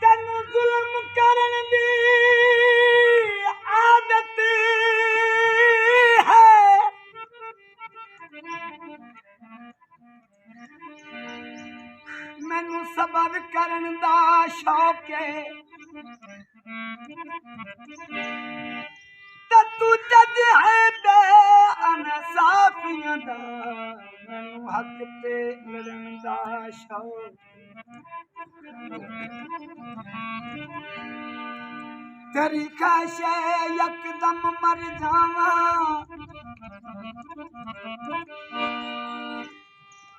ਤੈਨੂੰ ਜ਼ੁਲਮ ਕਰਨ ਦੀ ਆਦਤ ਹੈ ਮੈਨੂੰ ਸਬਰ ਕਰਨ ਦਾ ਸ਼ੌਕ ਹੈ ਤੇ ਤੂੰ ਜੱਜ ਹੈ ਬੇਇਨਸਾਫੀਆਂ ਦਾ ਮੈਨੂੰ ਹੱਕ ਤੇ ਲੜਨ ਦਾ ਸ਼ੌਕ तेरी ख्वाहिश यकदम मर जावा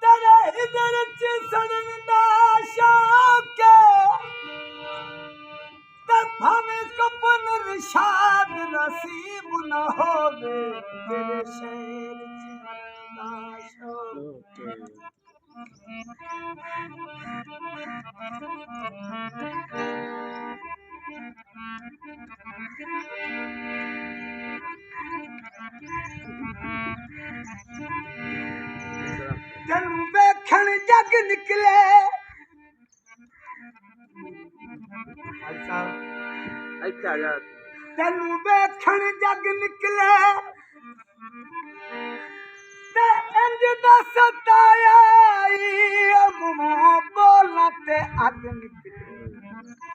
तेरे इधर च सड़न दा शौक ते भावें कपन रिशाद नसीब न होवे तेरे शहर च दा शौक ਤੈਨੂੰ ਵੇਖਣ ਜੱਗ ਨਿਕਲੇ ਤੈਨੂੰ ਵੇਖਣ ਜੱਗ ਨਿਕਲੇ ਤੇ ਇੰਜ ਦਾ ਸਤਾਇਆ ਮੂੰਹ ਬੋਲਾਂ ਤੇ ਅੱਗ ਨਿਕਲੇ